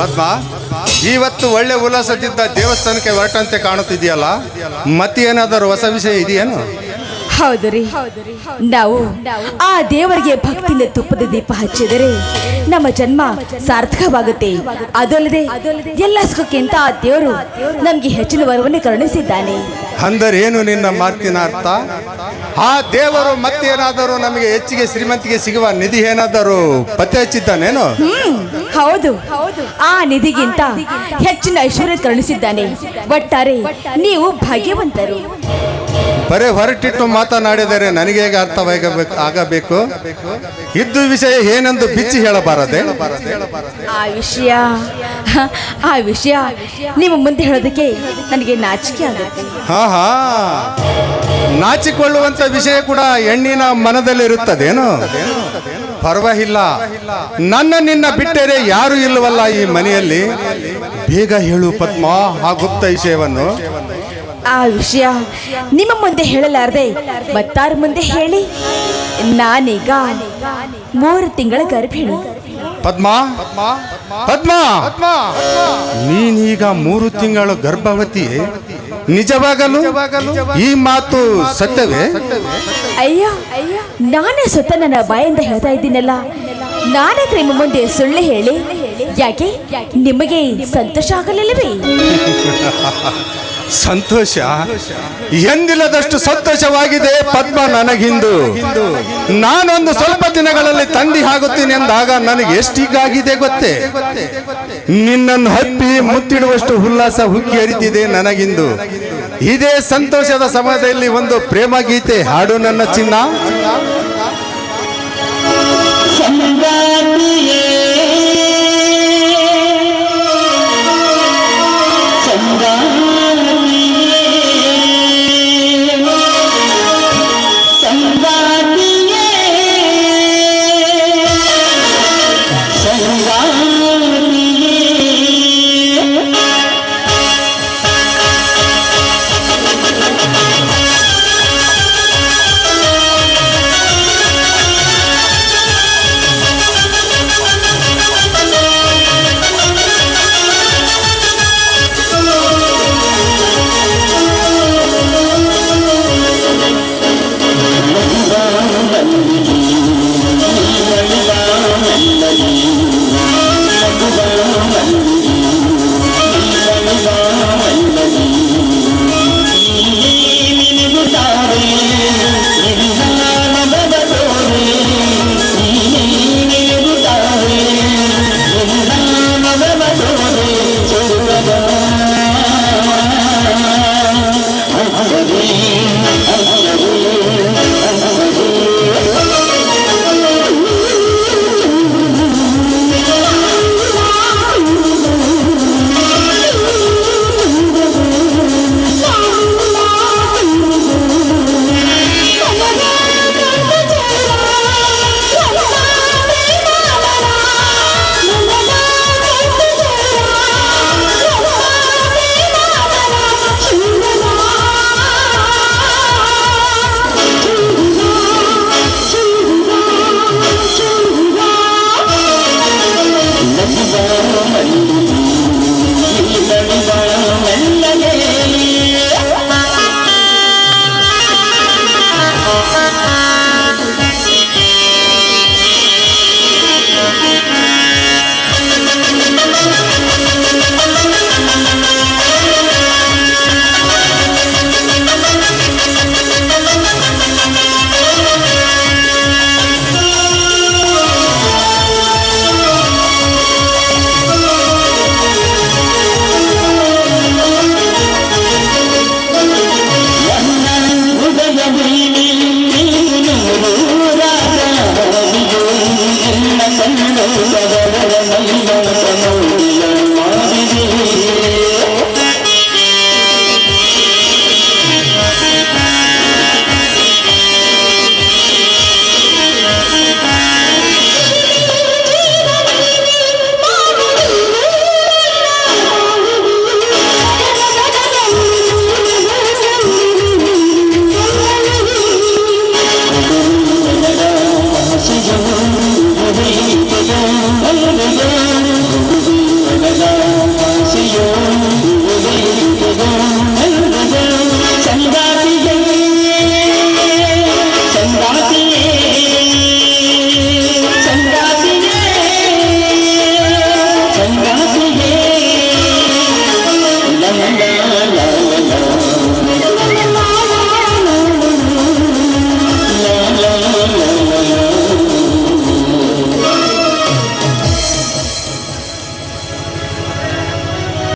ಪದ್ಮ, ಇವತ್ತು ಒಳ್ಳೆ ಉಲ್ಲಾಸದಿಂದ ದೇವಸ್ಥಾನಕ್ಕೆ ಹೊರಟಂತೆ ಕಾಣುತ್ತಿದೆಯಲ್ಲ, ಮತ್ತೇನಾದರೂ ಹೊಸ ವಿಷಯ ಇದೆಯೇನು? ಹೌದು ರೀ, ನಾವು ಆ ದೇವರಿಗೆ ಭಕ್ತಿಯಿಂದ ತುಪ್ಪದ ದೀಪ ಹಚ್ಚಿದರೆ ನಮ್ಮ ಜನ್ಮ ಸಾರ್ಥಕವಾಗುತ್ತೆ. ಅದಲ್ಲದೆ ಎಲ್ಲ ಸುಖಕ್ಕಿಂತ ಆ ದೇವರು ನಮ್ಗೆ ಹೆಚ್ಚಿನ ವರವನ್ನೇ ಕರುಣಿಸಿದ್ದಾನೆ. ಅಂದರೇನು ನಿನ್ನ ಮಾತಿನ ಅರ್ಥ? ಆ ದೇವರು ಮತ್ತೇನಾದರೂ ನಮಗೆ ಹೆಚ್ಚಿಗೆ ಶ್ರೀಮಂತಿಗೆ ಸಿಗುವ ನಿಧಿ ಏನಾದರೂ ಪತ್ತೆ ಹಚ್ಚಿದ್ದಾನೇನು? ಹೌದು, ಆ ನಿಧಿಗಿಂತ ಹೆಚ್ಚಿನ ಐಶ್ವರ್ಯ ಕರುಣಿಸಿದ್ದಾನೆ. ಒಟ್ಟಾರೆ ನೀವು ಭಾಗ್ಯವಂತರು. ಬರೇ ಹೊರಟಿಟ್ಟು ಮಾತನಾಡಿದರೆ ನನಗೆ ಹೇಗೆ ಆಗಬೇಕು? ಇದ್ದು ವಿಷಯ ಏನೆಂದು ಬಿಚ್ಚಿ ಹೇಳಬಾರದೆ? ಆ ವಿಷಯ ನಿಮ್ಮ ಮುಂದೆ ಹೇಳೋದಕ್ಕೆ ನನಗೆ ನಾಚಿಕೆ ಆಗುತ್ತೆ. ಹಾ, ನಾಚಿಕೊಳ್ಳುವಂತ ವಿಷಯ ಕೂಡ ಹೆಣ್ಣಿನ ಮನದಲ್ಲಿರುತ್ತದೇನು? ಪರವಾಗಿಲ್ಲ, ನಿನ್ನ ಬಿಟ್ಟರೆ ಯಾರು ಇಲ್ಲವಲ್ಲ ಈ ಮನೆಯಲ್ಲಿ. ಬೇಗ ಹೇಳು ಪದ್ಮ ಆ ಗುಪ್ತ ವಿಷಯವನ್ನು. ಆ ವಿಷಯ ನಿಮ್ಮ ಮುಂದೆ ಹೇಳಲಾರದೆ ಮತ್ತಾರ ಮುಂದೆ ಹೇಳಿ? ನಾನೀಗ 3 ತಿಂಗಳ ಗರ್ಭಿಣಿ. ಪದ್ಮ, ನೀನೀಗ 3 ತಿಂಗಳು ಗರ್ಭವತಿ? ನಿಜವಾಗಲು ಈ ಮಾತು ಸತ್ಯವೇ? ಅಯ್ಯ, ನಾನೇ ಸ್ವತಃ ನನ್ನ ಬಾಯಿಂದ ಹೇಳ್ತಾ ಇದ್ದೀನಲ್ಲ. ನಾನೇ ನಿಮ್ಮ ಮುಂದೆ ಸುಳ್ಳು ಹೇಳಿ ಯಾಕೆ ನಿಮಗೆ ಸಂತೋಷ ಆಗಲಿಲ್ಲವೇ? ಸಂತೋಷ ಎಂದಿಲ್ಲದಷ್ಟು ಸಂತೋಷವಾಗಿದೆ ಪದ್ಮ ನನಗಿಂದು. ನಾನೊಂದು ಸ್ವಲ್ಪ ದಿನಗಳಲ್ಲಿ ತಂದೆ ಆಗುತ್ತೀನಿ ಎಂದಾಗ ನನಗೆ ಎಷ್ಟೀಗಾಗಿದೆ ಗೊತ್ತೇ? ನಿನ್ನನ್ನು ಹಪ್ಪಿ ಮುತ್ತಿಡುವಷ್ಟು ಉಲ್ಲಾಸ ಹುಕ್ಕಿ ಹರಿತಿದೆ ನನಗಿಂದು. ಇದೇ ಸಂತೋಷದ ಸಮಯದಲ್ಲಿ ಒಂದು ಪ್ರೇಮ ಗೀತೆ ಹಾಡು ನನ್ನ ಚಿನ್ನ. Thank you.